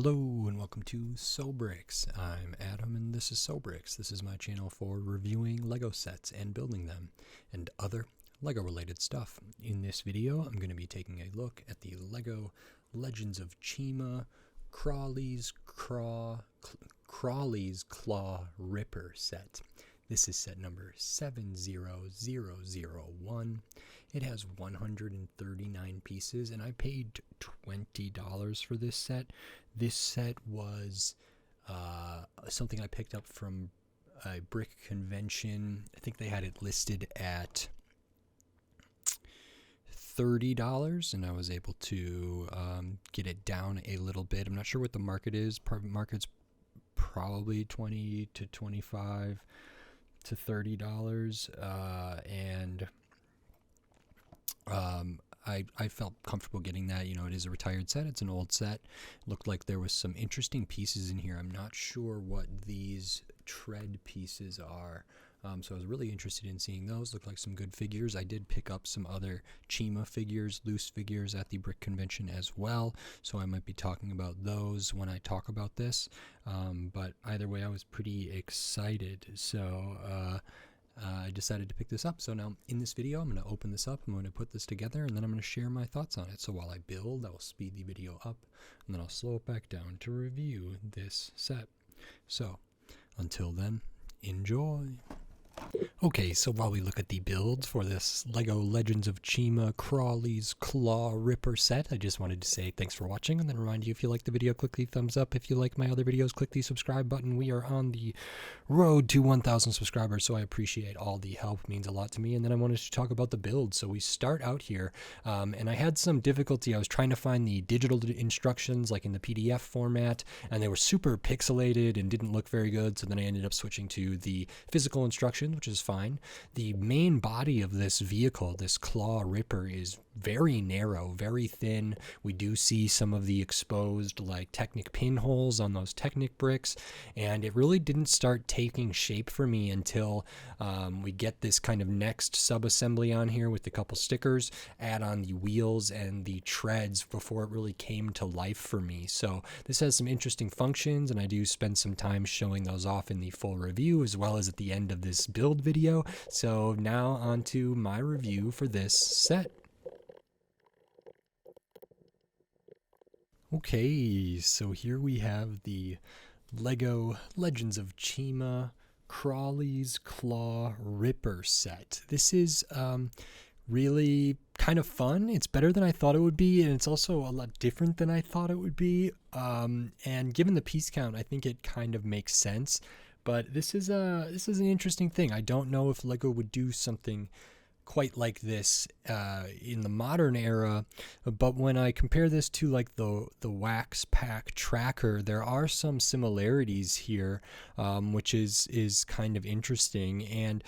Hello and welcome to Sobrix. I'm Adam and this is Sobrix. This is my channel for reviewing Lego sets and building them and other Lego related stuff. In this video I'm going to be taking a look at the Lego Legends of Chima Crawley's Claw Ripper set. This is set number 70001. It has 139 pieces and I paid $20 for this set. This set was something I picked up from a brick convention. I think they had it listed at $30 and I was able to get it down a little bit. I'm not sure what the market is. Market's probably $20 to $25 to $30, and I felt comfortable getting that. You know, it is a retired set. It's an old set. Looked like there was some interesting pieces in here. I'm not sure what these tread pieces are. So I was really interested in seeing those. Looked like some good figures. I did pick up some other Chima figures, loose figures at the brick convention as well. So I might be talking about those when I talk about this. But either way, I was pretty excited. So I decided to pick this up. So now in this video, I'm going to open this up. I'm going to put this together and then I'm going to share my thoughts on it. So while I build, I will speed the video up and then I'll slow it back down to review this set. So until then, enjoy. Okay, so while we look at the builds for this Lego Legends of Chima Crawley's Claw Ripper set, I just wanted to say thanks for watching and then remind you, if you like the video, click the thumbs up. If you like my other videos, click the subscribe button. We are on the road to 1,000 subscribers, so I appreciate all the help. It means a lot to me. And then I wanted to talk about the build. So we start out here, and I had some difficulty. I was trying to find the digital instructions like in the PDF format, and they were super pixelated and didn't look very good. So then I ended up switching to the physical instructions, which is fine. The main body of this vehicle, this Claw Ripper, is very narrow, very thin. We do see some of the exposed like Technic pinholes on those Technic bricks, and it really didn't start taking shape for me until we get this kind of next sub-assembly on here with a couple stickers, add on the wheels and the treads before it really came to life for me. So this has some interesting functions, and I do spend some time showing those off in the full review as well as at the end of this build video. So now on to my review for this set. Okay, so here we have the Lego Legends of Chima Crawley's Claw Ripper set. This is really kind of fun. It's better than I thought it would be, and it's also a lot different than I thought it would be. And given the piece count, I think it kind of makes sense. But this is an interesting thing. I don't know if Lego would do something quite like this in the modern era, but when I compare this to like the Wax Pack Tracker, there are some similarities here, which is kind of interesting, and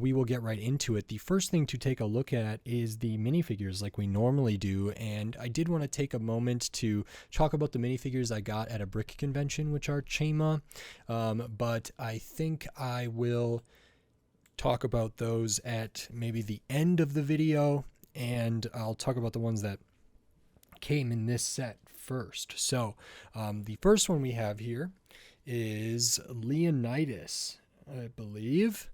we will get right into it. The first thing to take a look at is the minifigures like we normally do, and I did want to take a moment to talk about the minifigures I got at a brick convention, which are Chima, but I think I will talk about those at maybe the end of the video, and I'll talk about the ones that came in this set first. So the first one we have here is Leonidas, I believe.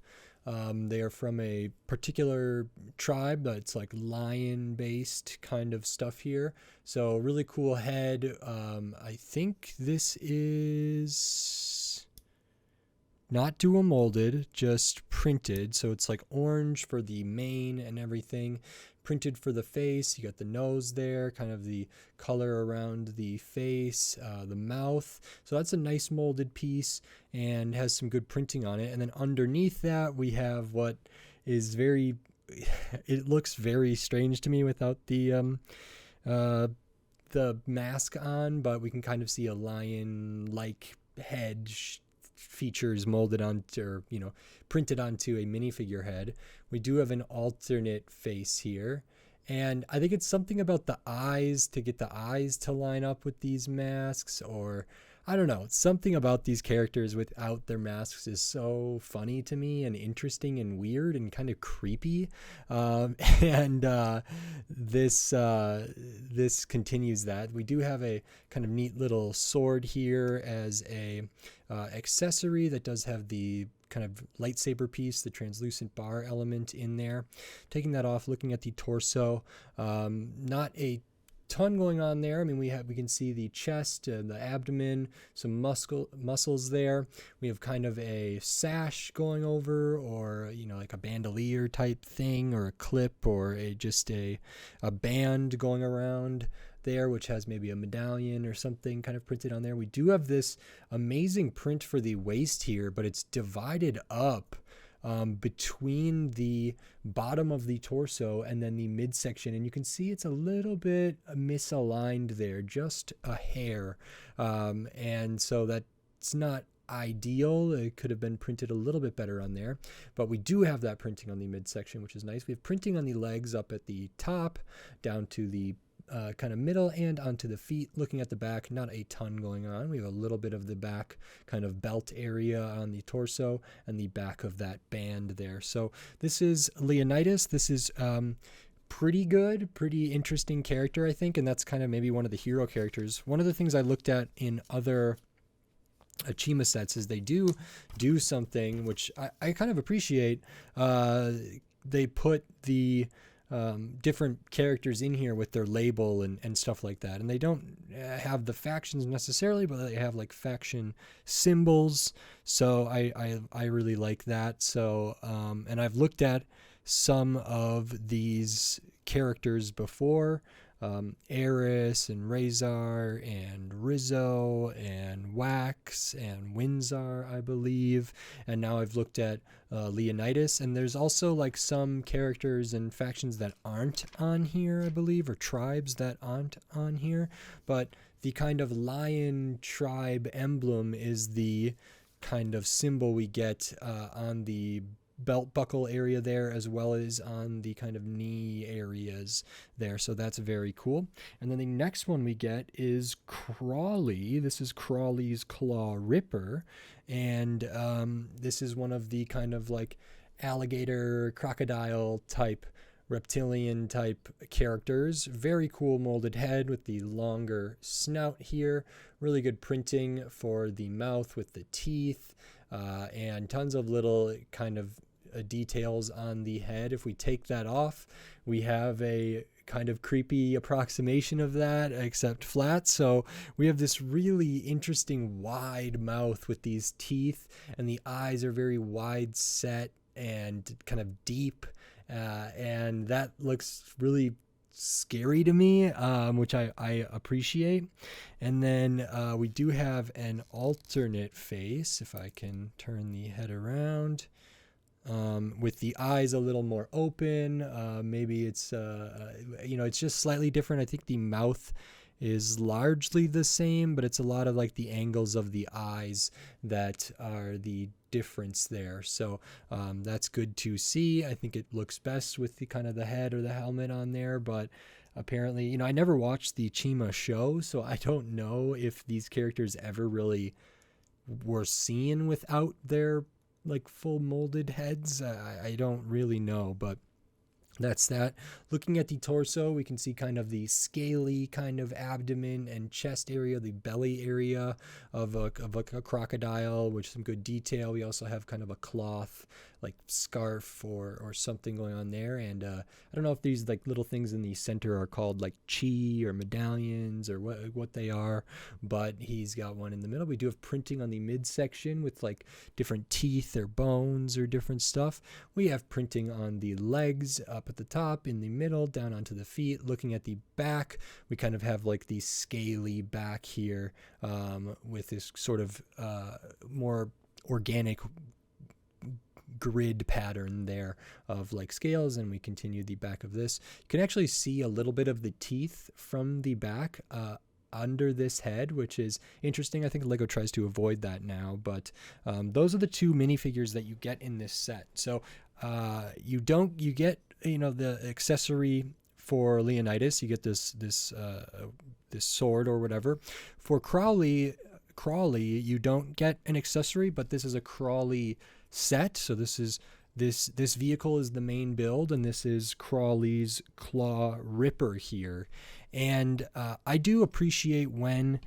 They are from a particular tribe that's like lion based kind of stuff here. So really cool head. I think this is not dual molded, just printed. So it's like orange for the mane and everything, printed for the face. You got the nose there, kind of the color around the face, the mouth. So that's a nice molded piece and has some good printing on it. And then underneath that we have what is very, it looks very strange to me without the mask on, but we can kind of see a lion-like head features molded onto, or printed onto a minifigure head. We do have an alternate face here, and I think it's something about the eyes, to get the eyes to line up with these masks, or I don't know. Something about these characters without their masks is so funny to me and interesting and weird and kind of creepy. And this continues that. We do have a kind of neat little sword here as a accessory that does have the kind of lightsaber piece, the translucent bar element in there. Taking that off, looking at the torso, not a ton going on there. I mean, we can see the chest and the abdomen, some muscles there. We have kind of a sash going over, or like a bandolier type thing, or a clip, or just a band going around there, which has maybe a medallion or something kind of printed on there. We do have this amazing print for the waist here, but it's divided up between the bottom of the torso and then the midsection, and you can see it's a little bit misaligned there, just a hair, and so that's not ideal. It could have been printed a little bit better on there, but we do have that printing on the midsection, which is nice. We have printing on the legs up at the top, down to the kind of middle, and onto the feet. Looking at the back, not a ton going on. We have a little bit of the back kind of belt area on the torso and the back of that band there. So this is Leonidas. This is pretty good, pretty interesting character, I think, and that's kind of maybe one of the hero characters. One of the things I looked at in other Chima sets is they do something which I kind of appreciate. They put the different characters in here with their label and stuff like that, and they don't have the factions necessarily, but they have like faction symbols, so I really like that. So and I've looked at some of these characters before, Eris and Razor and Rizzo and Wax and Windsor, I believe, and now I've looked at Leonidas, and there's also like some characters and factions that aren't on here, I believe, or tribes that aren't on here, but the kind of lion tribe emblem is the kind of symbol we get on the belt buckle area there, as well as on the kind of knee areas there, so that's very cool. And then the next one we get is Crawley. This is Crawley's Claw Ripper, and this is one of the kind of like alligator, crocodile type, reptilian type characters. Very cool molded head with the longer snout here. Really good printing for the mouth with the teeth, and tons of little kind of details on the head. If we take that off, we have a kind of creepy approximation of that, except flat. So we have this really interesting wide mouth with these teeth, and the eyes are very wide set and kind of deep, and that looks really scary to me, which I appreciate. And then we do have an alternate face, if I can turn the head around, with the eyes a little more open. Maybe it's it's just slightly different. I think the mouth is largely the same, but it's a lot of like the angles of the eyes that are the difference there. So that's good to see. I think it looks best with the kind of the head or the helmet on there, but apparently, I never watched the Chima show, so I don't know if these characters ever really were seen without their like full molded heads. I don't really know, but that's that. Looking at the torso, we can see kind of the scaly kind of abdomen and chest area, the belly area of a crocodile, with some good detail. We also have kind of a cloth like scarf or something going on there, and I don't know if these like little things in the center are called like chi or medallions or what they are, but he's got one in the middle. We do have printing on the midsection with like different teeth or bones or different stuff. We have printing on the legs up at the top, in the middle, down onto the feet. Looking at the back, we kind of have like the scaly back here, with this sort of more organic grid pattern there of like scales. And we continue the back of this. You can actually see a little bit of the teeth from the back under this head, which is interesting. I think Lego tries to avoid that now, but those are the two minifigures that you get in this set. So you get the accessory for Leonidas. You get this sword or whatever. For Crawley, Crawley, you don't get an accessory, but this is a Crawley set. So this vehicle is the main build, and this is Crawley's Claw Ripper here. And I do appreciate when,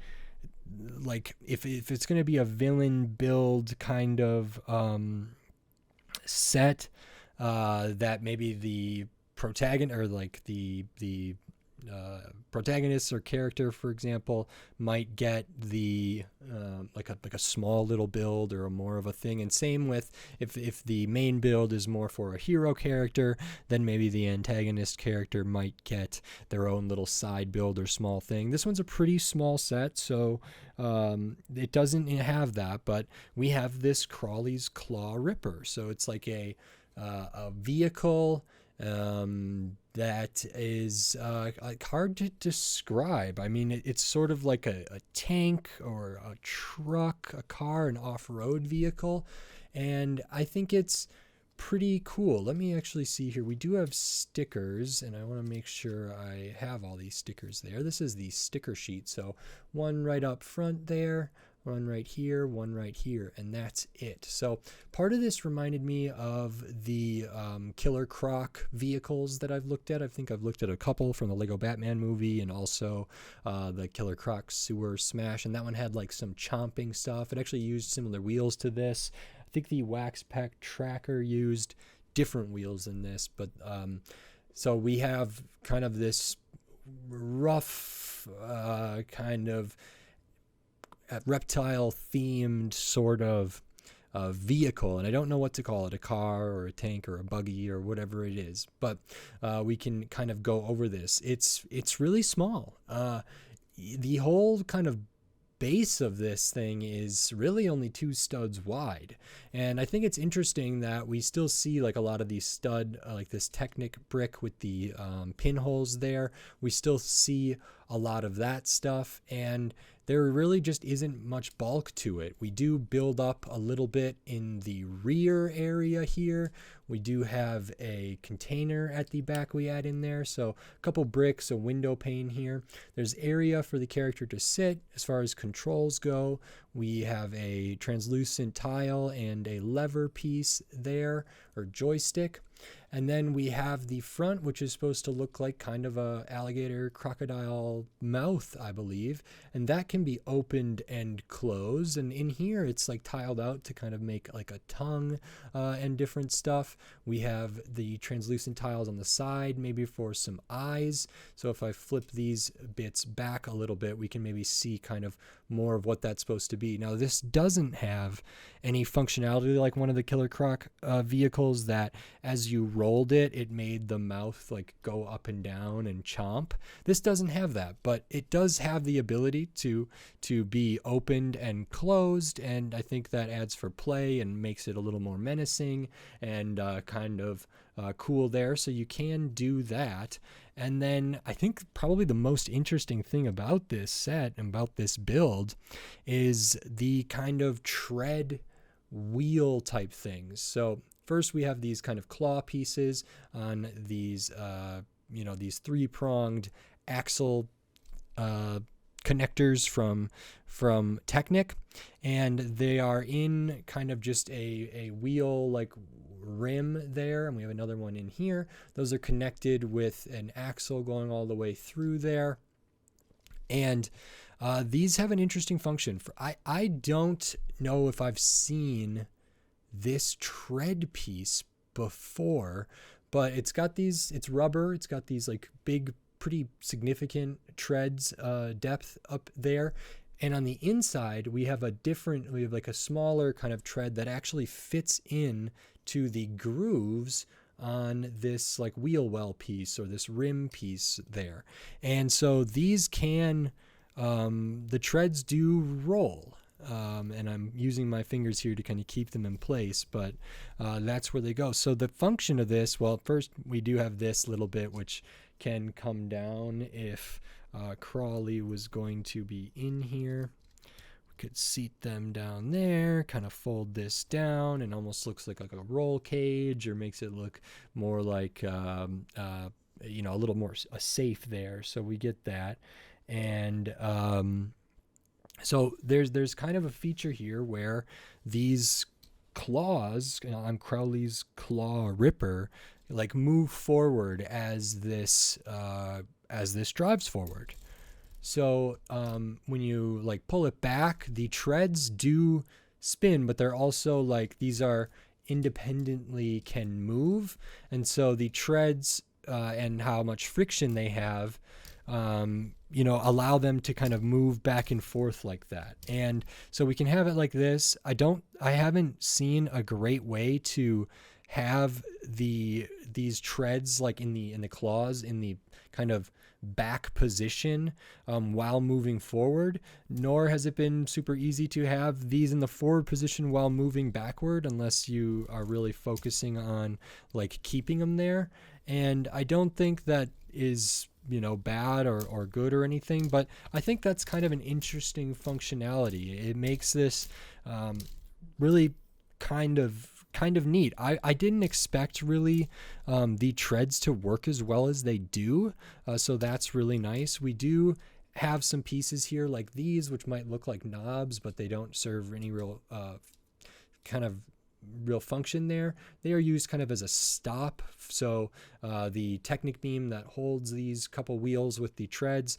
like, if it's going to be a villain build kind of set, that maybe the protagonist, or like the protagonist or character, for example, might get the like a small little build or a more of a thing. And same with if the main build is more for a hero character, then maybe the antagonist character might get their own little side build or small thing. This one's a pretty small set, so it doesn't have that, but we have this Crawley's Claw Ripper. So it's like a vehicle that is like hard to describe. I mean, it's sort of like a tank or a truck, a car, an off-road vehicle, and I think it's pretty cool. Let me actually see here. We do have stickers, and I want to make sure I have all these stickers there. This is the sticker sheet, so one right up front there, one right here, and that's it. So part of this reminded me of the Killer Croc vehicles that I've looked at. I think I've looked at a couple from the Lego Batman movie, and also the Killer Croc Sewer Smash, and that one had like some chomping stuff. It actually used similar wheels to this. I think the Wax Pack Tracker used different wheels than this, but so we have kind of this rough kind of reptile themed sort of vehicle, and I don't know what to call it, a car or a tank or a buggy or whatever it is, but we can kind of go over this. It's really small. The whole kind of base of this thing is really only 2 studs wide, and I think it's interesting that we still see like a lot of these stud like this Technic brick with the pinholes there. We still see a lot of that stuff, and there really just isn't much bulk to it. We do build up a little bit in the rear area here. We do have a container at the back we add in there, so a couple bricks, a window pane here. There's area for the character to sit. As far as controls go, we have a translucent tile and a lever piece there, or joystick. And then we have the front, which is supposed to look like kind of a alligator crocodile mouth, I believe. And that can be opened and closed. And in here, it's like tiled out to kind of make like a tongue and different stuff. We have the translucent tiles on the side, maybe for some eyes. So if I flip these bits back a little bit, we can maybe see kind of more of what that's supposed to be. Now, this doesn't have any functionality like one of the Killer Croc vehicles that as you rolled it, it made the mouth like go up and down and chomp. This doesn't have that, but it does have the ability to be opened and closed, and I think that adds for play and makes it a little more menacing and kind of cool there. So you can do that. And then I think probably the most interesting thing about this set and about this build is the kind of tread wheel type things. So first we have these kind of claw pieces on these, these 3-pronged axle connectors from Technic, and they are in kind of just a wheel like rim there, and we have another one in here. Those are connected with an axle going all the way through there, and these have an interesting function. I don't know if I've seen this tread piece before, but it's got these, it's rubber, it's got these like big, pretty significant treads depth up there. And on the inside, we have like a smaller kind of tread that actually fits in to the grooves on this like wheel well piece or this rim piece there. And so these can, the treads do roll. And I'm using my fingers here to kind of keep them in place, but that's where they go. So the function of this, well, first we do have this little bit which can come down if Crawley was going to be in here. We could seat them down there, kind of fold this down, and almost looks like a roll cage, or makes it look more like a little more safe there. So we get that, and So there's kind of a feature here where these claws on Crowley's claw ripper like move forward as this drives forward. So when you like pull it back, the treads do spin, but they're also like these are independently can move, and so the treads and how much friction they have, allow them to kind of move back and forth like that. And so we can have it like this. I haven't seen a great way to have these treads like in the claws in the kind of back position while moving forward, nor has it been super easy to have these in the forward position while moving backward, unless you are really focusing on like keeping them there. And I don't think that is bad or good or anything, but I think that's kind of an interesting functionality. It makes this really kind of neat. I didn't expect really the treads to work as well as they do, so that's really nice. We do have some pieces here like these which might look like knobs, but they don't serve any real kind of real function there. They are used kind of as a stop. So the Technic beam that holds these couple wheels with the treads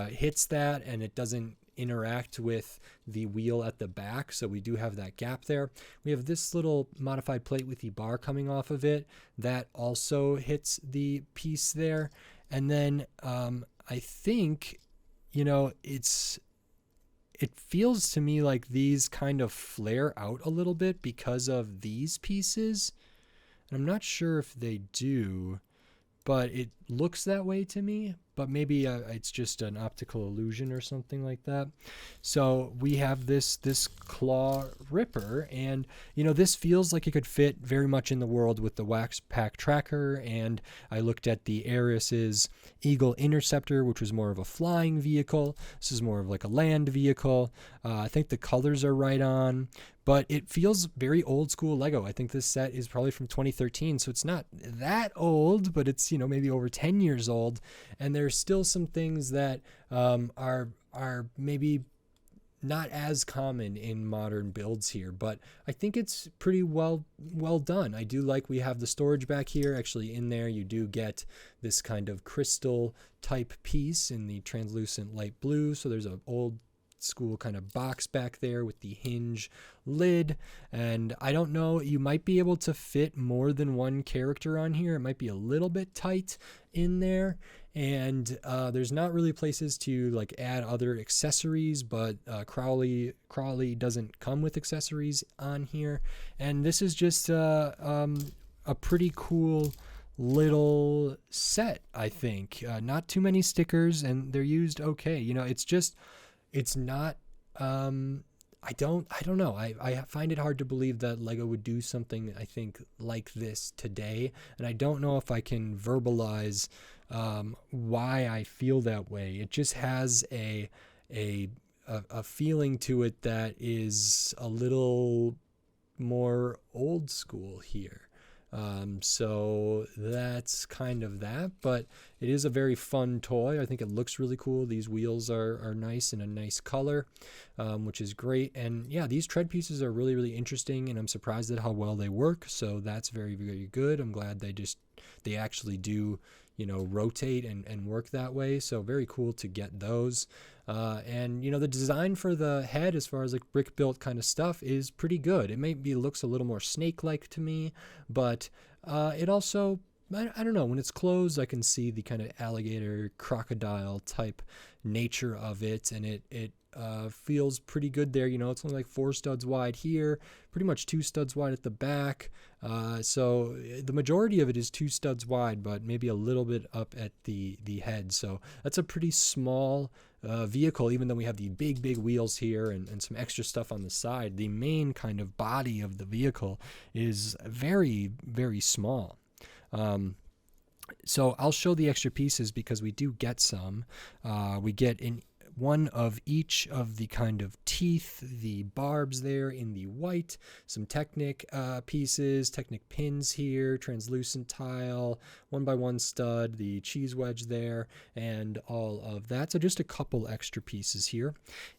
hits that, and it doesn't interact with the wheel at the back, so we do have that gap there. We have this little modified plate with the bar coming off of it that also hits the piece there. And then I think it feels to me like these kind of flare out a little bit because of these pieces, and I'm not sure if they do, but it looks that way to me. But maybe it's just an optical illusion or something like that. So we have this claw ripper, and this feels like it could fit very much in the world with the Wax Pack Tracker. And I looked at the Aris's Eagle Interceptor, which was more of a flying vehicle. This is more of like a land vehicle. I think the colors are right on, but it feels very old school Lego. I think this set is probably from 2013, so it's not that old, but it's maybe over 10 years old, and there's still some things that are maybe not as common in modern builds here, but I think it's pretty well done. I do like we have the storage back here. Actually, in there you do get this kind of crystal type piece in the translucent light blue, so there's an old school kind of box back there with the hinge lid. And I don't know, you might be able to fit more than one character on here. It might be a little bit tight in there, and there's not really places to like add other accessories, but Crawley doesn't come with accessories on here. And this is just a pretty cool little set, I think. Not too many stickers, and they're used okay. It's not I don't know. I find it hard to believe that Lego would do something, I think, like this today, and I don't know if I can verbalize why I feel that way. It just has a feeling to it that is a little more old school here. So that's kind of that, but it is a very fun toy. I think it looks really cool. These wheels are nice in a nice color, which is great. And yeah, these tread pieces are really, really interesting, and I'm surprised at how well they work. So that's very, very good. I'm glad they actually do, rotate and work that way. So very cool to get those. And the design for the head, as far as like brick built kind of stuff, is pretty good. It maybe looks a little more snake-like to me, but it also, I don't know, when it's closed, I can see the kind of alligator crocodile type nature of it, and it feels pretty good there. It's only like 4 studs wide here, pretty much 2 studs wide at the back. So the majority of it is 2 studs wide, but maybe a little bit up at the head. So that's a pretty small vehicle, even though we have the big wheels here and some extra stuff on the side. The main kind of body of the vehicle is very, very small. So I'll show the extra pieces because we do get some. We get one of each of the kind of teeth, the barbs there in the white, some Technic pieces, Technic pins here, translucent tile, 1x1 stud, the cheese wedge there, and all of that. So just a couple extra pieces here.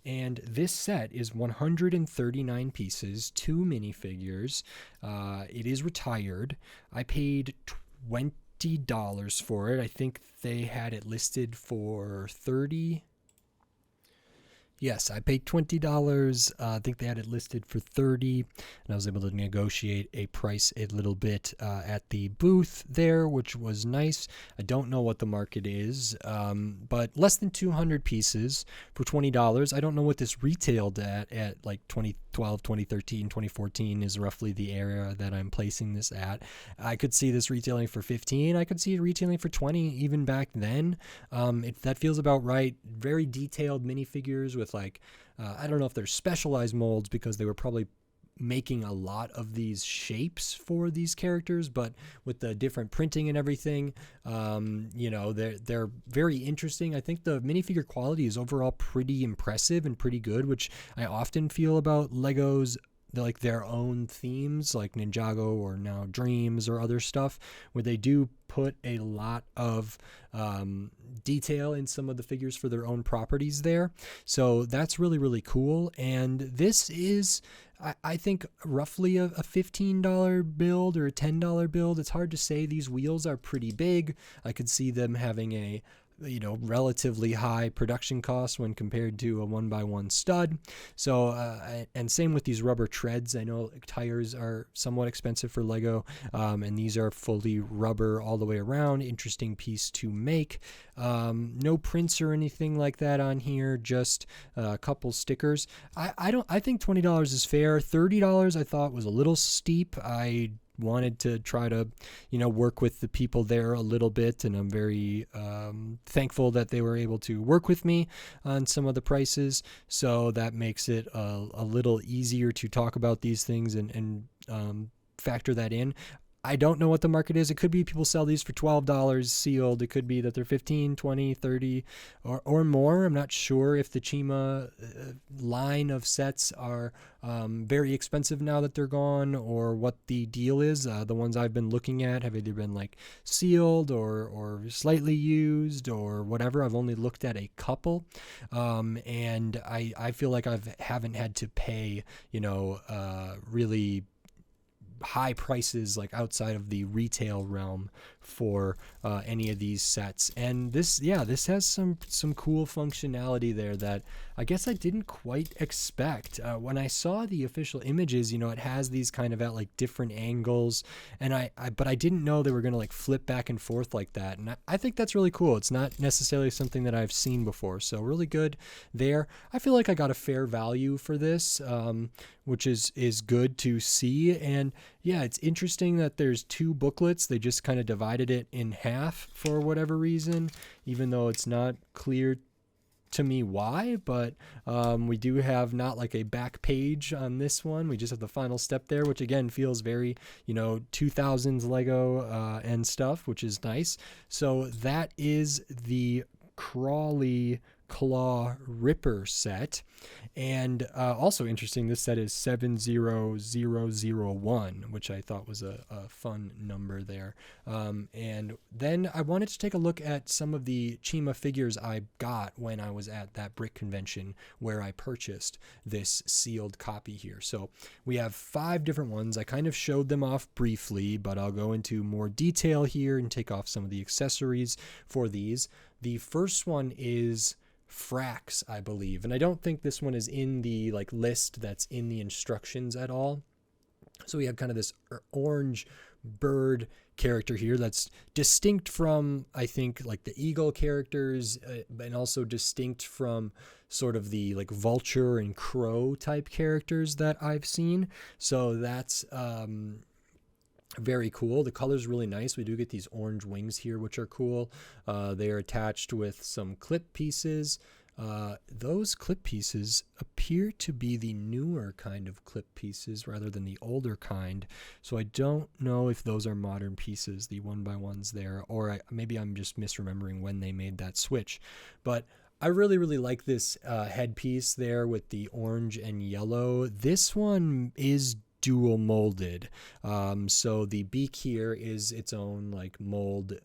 And this set is 139 pieces, 2 minifigures. It is retired. I paid $20 for it. I think they had it listed for $30. Yes, I paid $20. I think they had it listed for $30, and I was able to negotiate a price a little bit at the booth there, which was nice. I don't know what the market is, but less than 200 pieces for $20. I don't know what this retailed at like 2012, 2013, 2014 is roughly the area that I'm placing this at. I could see this retailing for 15. I could see it retailing for 20 even back then. That feels about right. Very detailed minifigures with like, I don't know if they're specialized molds because they were probably making a lot of these shapes for these characters, but with the different printing and everything, they're very interesting. I think the minifigure quality is overall pretty impressive and pretty good, which I often feel about Legos, like their own themes, like Ninjago or now Dreams or other stuff, where they do put a lot of detail in some of the figures for their own properties there. So that's really, really cool. And this is, I think, roughly a $15 build or a $10 build. It's hard to say. These wheels are pretty big. I could see them having a relatively high production cost when compared to a 1x1 stud. So, and same with these rubber treads. I know tires are somewhat expensive for Lego, and these are fully rubber all the way around. Interesting piece to make. No prints or anything like that on here, just a couple stickers. I think $20 is fair. $30 I thought was a little steep. I wanted to try to, work with the people there a little bit, and I'm very thankful that they were able to work with me on some of the prices, so that makes it a little easier to talk about these things and factor that in. I don't know what the market is. It could be people sell these for $12 sealed. It could be that they're 15, 20, 30 or more. I'm not sure if the Chima line of sets are very expensive now that they're gone, or what the deal is. The ones I've been looking at have either been like sealed or slightly used or whatever. I've only looked at a couple, and I feel like I haven't had to pay, really high prices like outside of the retail realm for any of these sets. And this has some cool functionality there that I guess I didn't quite expect. When I saw the official images, it has these kind of at like different angles, and but I didn't know they were going to like flip back and forth like that. And I think that's really cool. It's not necessarily something that I've seen before, so really good there. I feel like I got a fair value for this, which is good to see. And yeah, it's interesting that there's 2 booklets. They just kind of divided it in half for whatever reason, even though it's not clear to me why. But we do have not like a back page on this one. We just have the final step there, which again feels very 2000s Lego and stuff, which is nice. So that is the Crawley Claw Ripper set. And also interesting, this set is 70001, which I thought was a fun number there. And then I wanted to take a look at some of the Chima figures I got when I was at that brick convention where I purchased this sealed copy here. So we have 5 different ones. I kind of showed them off briefly, but I'll go into more detail here and take off some of the accessories for these. The first one is Frax, I believe, and I don't think this one is in the like list that's in the instructions at all. So we have kind of this orange bird character here that's distinct from, I think, like the eagle characters, and also distinct from sort of the like vulture and crow type characters that I've seen. So that's very cool. The color's really nice. We do get these orange wings here, which are cool. They are attached with some clip pieces. Those clip pieces appear to be the newer kind of clip pieces rather than the older kind. So I don't know if those are modern pieces, the 1x1s there, or maybe I'm just misremembering when they made that switch. But I really, really like this headpiece there with the orange and yellow. This one is dual molded. So the beak here is its own like molded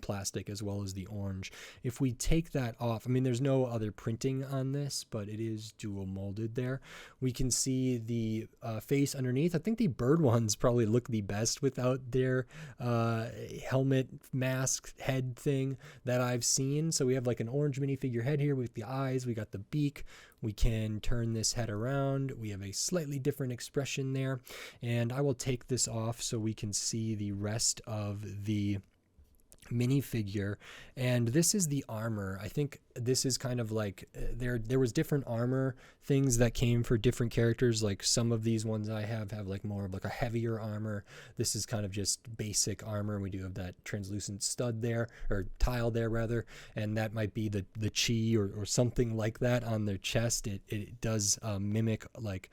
plastic as well as the orange. If we take that off, I mean, there's no other printing on this, but it is dual molded there. We can see the face underneath. I think the bird ones probably look the best without their helmet mask head thing that I've seen. So we have like an orange minifigure head here with the eyes. We got the beak. We can turn this head around. We have a slightly different expression there. And I will take this off so we can see the rest of the minifigure. And this is the armor. I think this is kind of like there was different armor things that came for different characters. Like some of these ones I have like more of like a heavier armor. This is kind of just basic armor. We do have that translucent stud there, or tile there rather, and that might be the chi or something like that on their chest. It does mimic like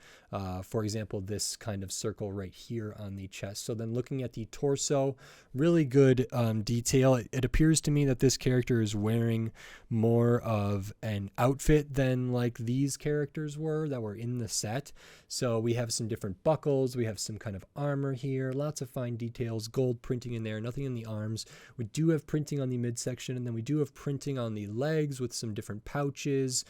for example this kind of circle right here on the chest. So then looking at the torso, really good detail. It appears to me that this character is wearing more of an outfit than like these characters were that were in the set. So we have some different buckles, we have some kind of armor here, lots of fine details, gold printing in there, nothing in the arms. We do have printing on the midsection, and then we do have printing on the legs with some different pouches,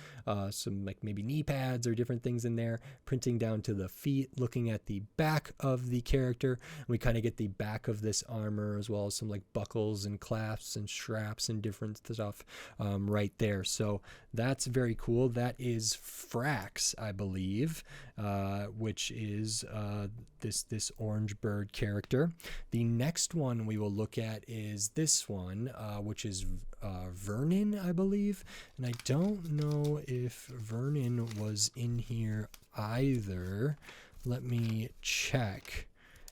some like maybe knee pads or different things in there, printing down to the feet. Looking at the back of the character, we kind of get the back of this armor as well as some like buckles and clasps and straps and different stuff right there. So that's very cool. That is Frax, I believe, which is this orange bird character. The next one we will look at is this one, which is Vornon, I believe. And I don't know if Vornon was in here either. Let me check.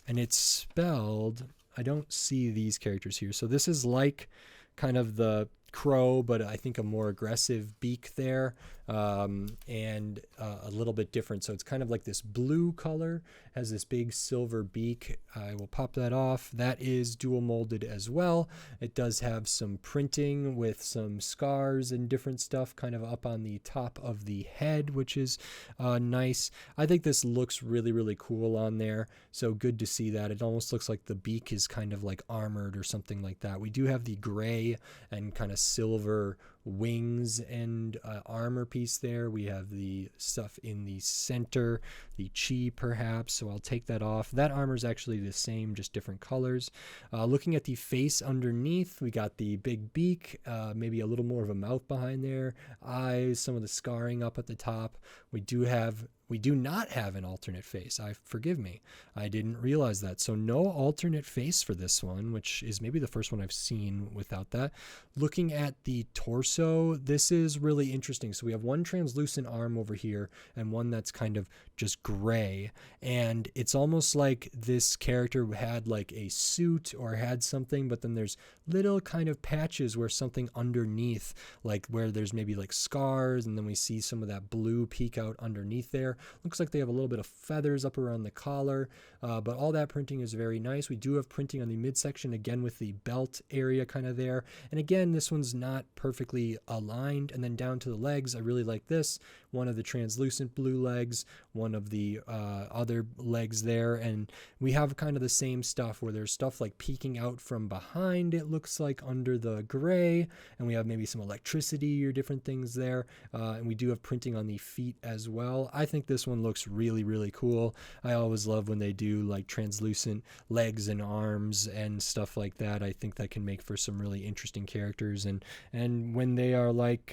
And it's spelled, I don't see these characters here. So this is like kind of the crow, but I think a more aggressive beak there, and a little bit different. So it's kind of like this blue color, has this big silver beak. I will pop that off. That is dual molded as well. It does have some printing with some scars and different stuff kind of up on the top of the head, which is nice. I think this looks really, really cool on there. So good to see that. It almost looks like the beak is kind of like armored or something like that. We do have the gray and kind of silver wings and armor piece there. We have the stuff in the center, the chi perhaps, so I'll take that off. That armor is actually the same, just different colors. Looking at the face underneath, we got the big beak, maybe a little more of a mouth behind there, eyes, some of the scarring up at the top. We do not have an alternate face. Forgive me. I didn't realize that. So no alternate face for this one, which is maybe the first one I've seen without that. Looking at the torso, this is really interesting. So we have one translucent arm over here and one that's kind of just gray. And it's almost like this character had like a suit or had something, but then there's little kind of patches where something underneath, like where there's maybe like scars, and then we see some of that blue peek out underneath there. Looks like they have a little bit of feathers up around the collar, but all that printing is very nice. We do have printing on the midsection, again with the belt area kind of there. And again, this one's not perfectly aligned. And then down to the legs, I really like this. One of the translucent blue legs, one of the other legs there. And we have kind of the same stuff where there's stuff like peeking out from behind, it looks like under the gray. And we have maybe some electricity or different things there. And we do have printing on the feet as well. I think this one looks really, really cool. I always love when they do like translucent legs and arms and stuff like that. I think that can make for some really interesting characters. And when they are like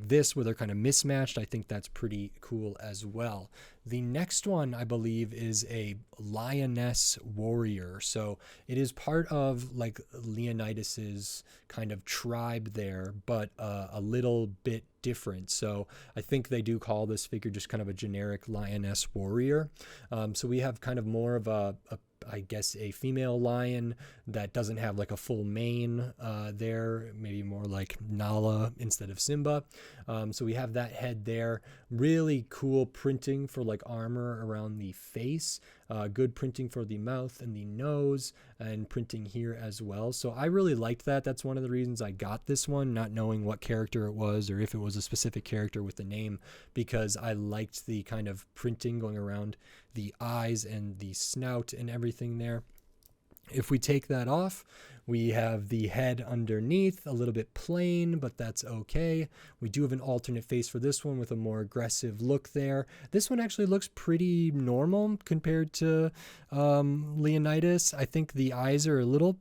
this, where they're kind of mismatched, I think that's pretty cool as well. The next one, I believe, is a Lioness warrior. So it is part of like Leonidas's kind of tribe there, but a little bit different. So I think they do call this figure just kind of a generic Lioness warrior. So we have kind of more of a I guess a female lion that doesn't have like a full mane there, maybe more like Nala instead of Simba. So we have that head there. Really cool printing for like armor around the face. Good printing for the mouth and the nose, and printing here as well. So I really liked that. That's one of the reasons I got this one, not knowing what character it was or if it was a specific character with the name, because I liked the kind of printing going around the eyes and the snout and everything there. If we take that off, we have the head underneath, a little bit plain, but that's okay. We do have an alternate face for this one with a more aggressive look there. This one actually looks pretty normal compared to Leonidas. I think the eyes are a little,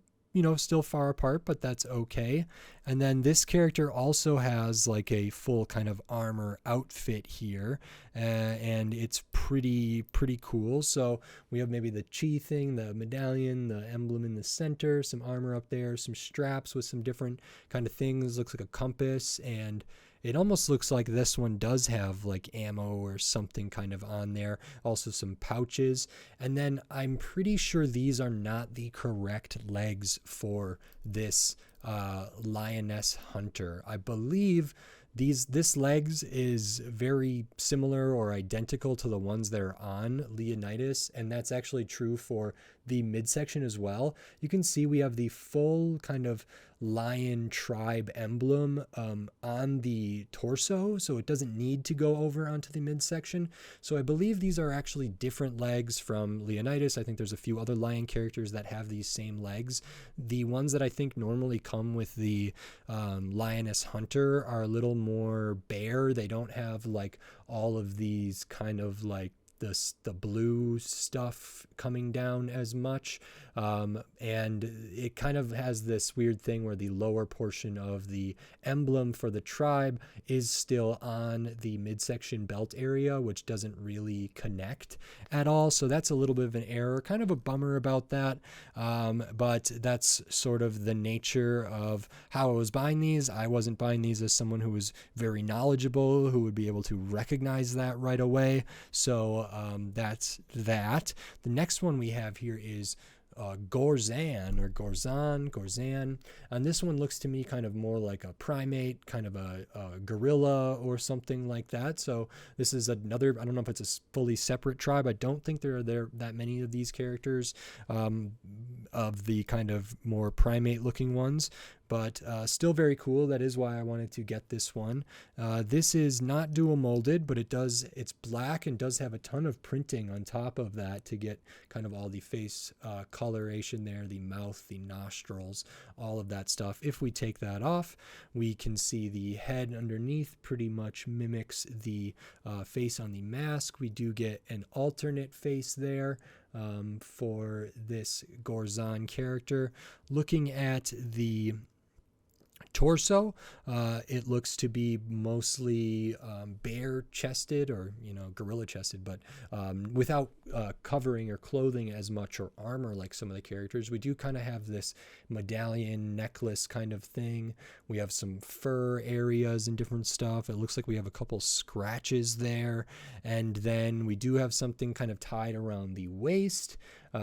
still far apart, but that's okay. And then this character also has like a full kind of armor outfit here, and it's pretty cool. So we have maybe the chi thing, the medallion, the emblem in the center, some armor up there, some straps with some different kind of things. Looks like a compass, and it almost looks like this one does have like ammo or something kind of on there. Also some pouches. And then I'm pretty sure these are not the correct legs for this Lioness Hunter. I believe this legs is very similar or identical to the ones that are on Leonidas, and that's actually true for the midsection as well. You can see we have the full kind of lion tribe emblem on the torso, so it doesn't need to go over onto the midsection. So I believe these are actually different legs from Leonidas. I think there's a few other lion characters that have these same legs. The ones that I think normally come with the Lioness Hunter are a little more bare. They don't have like all of these kind of like the blue stuff coming down as much, and it kind of has this weird thing where the lower portion of the emblem for the tribe is still on the midsection belt area, which doesn't really connect at all. So that's a little bit of an error, kind of a bummer about that, but that's sort of the nature of how I was buying these. I wasn't buying these as someone who was very knowledgeable, who would be able to recognize that right away. So that's that. The next one we have here is Gorzan or Gorzan. And this one looks to me kind of more like a primate, kind of a gorilla or something like that. So this is another, I don't know if it's a fully separate tribe. I don't think there are that many of these characters of the kind of more primate looking ones, but still very cool. That is why I wanted to get this one. This is not dual molded, but it's black and does have a ton of printing on top of that to get kind of all the face coloration there, the mouth, the nostrils, all of that stuff. If we take that off, we can see the head underneath pretty much mimics the face on the mask. We do get an alternate face there for this Gorzan character. Looking at the torso, it looks to be mostly bare chested, or gorilla chested, but without covering or clothing as much or armor like some of the characters. We do kind of have this medallion necklace kind of thing. We have some fur areas and different stuff. It looks like we have a couple scratches there, and then we do have something kind of tied around the waist.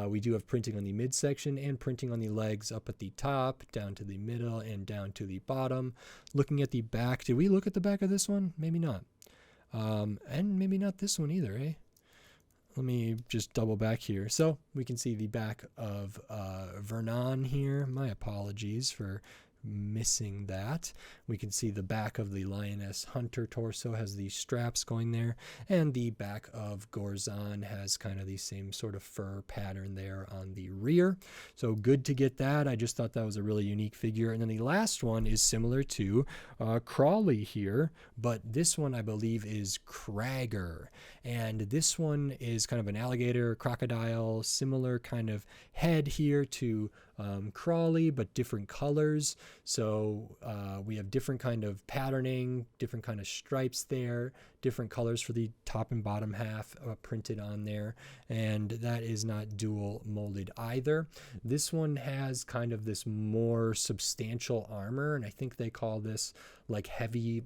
We do have printing on the midsection and printing on the legs up at the top, down to the middle, and down to the bottom. Looking at the back, did we look at the back of this one? Maybe not. And maybe not this one either, eh? Let me just double back here. So we can see the back of Vornon here. My apologies for missing that. We can see the back of the Lioness Hunter torso has these straps going there, and the back of Gorzan has kind of the same sort of fur pattern there on the rear. So good to get that. I just thought that was a really unique figure. And then the last one is similar to Crawley here, but this one I believe is Cragger, and this one is kind of an alligator, crocodile, similar kind of head here to Crawley, but different colors. So we have different kind of patterning, different kind of stripes there, different colors for the top and bottom half printed on there, and that is not dual molded either. This one has kind of this more substantial armor, and I think they call this like heavy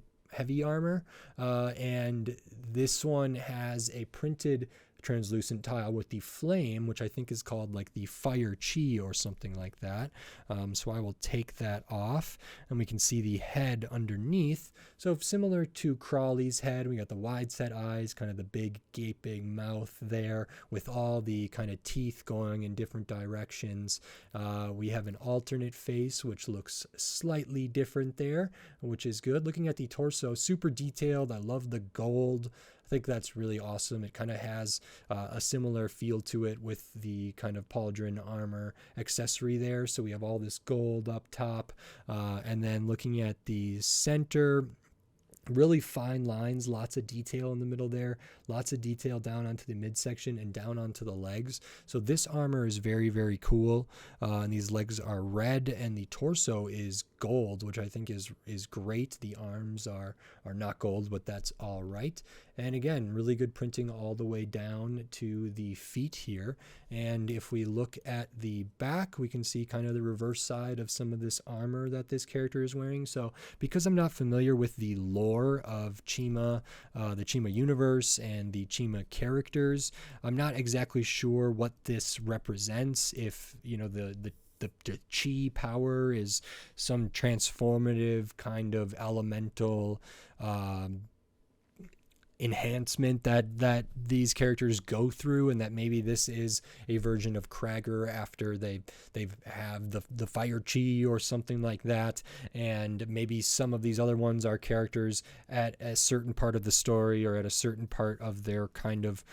armor, and this one has a printed translucent tile with the flame, which I think is called like the fire chi or something like that. So I will take that off, and we can see the head underneath. So similar to Crawley's head, we got the wide set eyes, kind of the big gaping mouth there with all the kind of teeth going in different directions. We have an alternate face, which looks slightly different there, which is good. Looking at the torso, super detailed. I love the gold. I think that's really awesome. It kind of has a similar feel to it with the kind of pauldron armor accessory there. So we have all this gold up top. And then looking at the center, really fine lines, lots of detail in the middle there, lots of detail down onto the midsection and down onto the legs. So this armor is very, very cool. And these legs are red, and the torso is gold, which I think is great. The arms are not gold, but that's all right. And again, really good printing all the way down to the feet here. And if we look at the back, we can see kind of the reverse side of some of this armor that this character is wearing. So because I'm not familiar with the lore of Chima, the Chima universe and the Chima characters, I'm not exactly sure what this represents. If, you know, the chi power is some transformative kind of elemental enhancement that these characters go through, and that maybe this is a version of Cragger after they have the fire chi or something like that, and maybe some of these other ones are characters at a certain part of the story or at a certain part of their kind of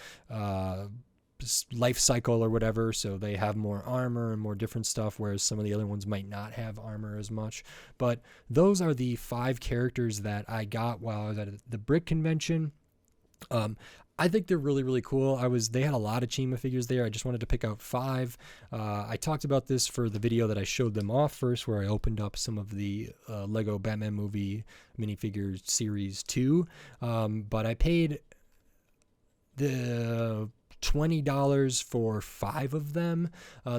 life cycle or whatever, so they have more armor and more different stuff, whereas some of the other ones might not have armor as much. But those are the 5 characters that I got while I was at the Brick convention. I think they're really, really cool. They had a lot of Chima figures there. I just wanted to pick out 5. I talked about this for the video that I showed them off first, where I opened up some of the Lego Batman movie minifigures series 2. But I paid the $20 for 5 of them.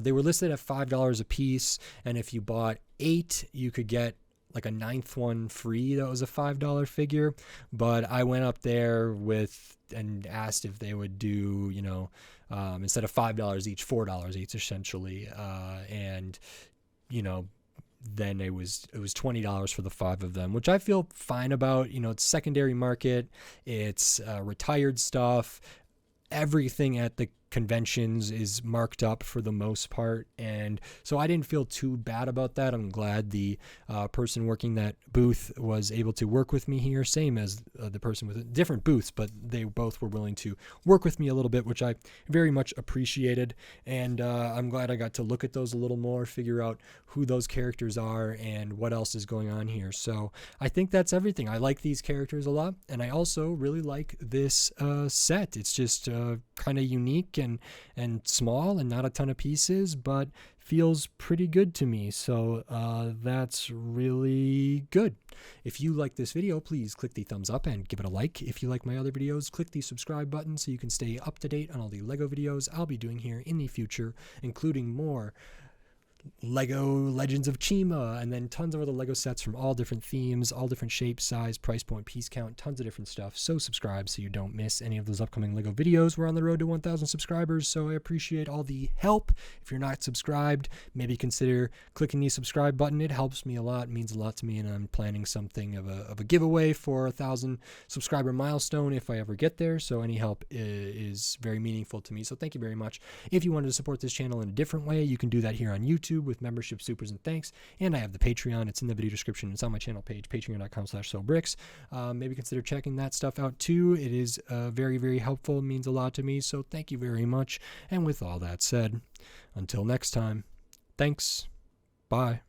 They were listed at $5 a piece, and if you bought 8, you could get like a 9th one free. That was a $5 figure. But I went up there and asked if they would do, you know, instead of $5 each, $4 each essentially. And, you know, then it was $20 for the 5 of them, which I feel fine about. You know, it's secondary market, it's retired stuff. Everything at the conventions is marked up for the most part, and so I didn't feel too bad about that. I'm glad the person working that booth was able to work with me here, same as the person with different booths, but they both were willing to work with me a little bit, which I very much appreciated. And I'm glad I got to look at those a little more, figure out who those characters are and what else is going on here. So I think that's everything. I like these characters a lot, and I also really like this set. It's just kind of unique and small and not a ton of pieces, but feels pretty good to me. So that's really good. If you like this video, please click the thumbs up and give it a like. If you like my other videos, click the subscribe button so you can stay up to date on all the Lego videos I'll be doing here in the future, including more Lego Legends of Chima, and then tons of other Lego sets from all different themes, all different shapes, size, price point, piece count, tons of different stuff. So subscribe so you don't miss any of those upcoming Lego videos. We're on the road to 1,000 subscribers, so I appreciate all the help. If you're not subscribed, maybe consider clicking the subscribe button. It helps me a lot, means a lot to me, and I'm planning something of a giveaway for 1,000 subscriber milestone if I ever get there, so any help is very meaningful to me. So thank you very much. If you wanted to support this channel in a different way, you can do that here on YouTube with membership, supers, and thanks. And I have the Patreon. It's in the video description. It's on my channel page, patreon.com/sobricks. Maybe consider checking that stuff out too. It is very, very helpful. It means a lot to me. So thank you very much. And with all that said, until next time, thanks. Bye.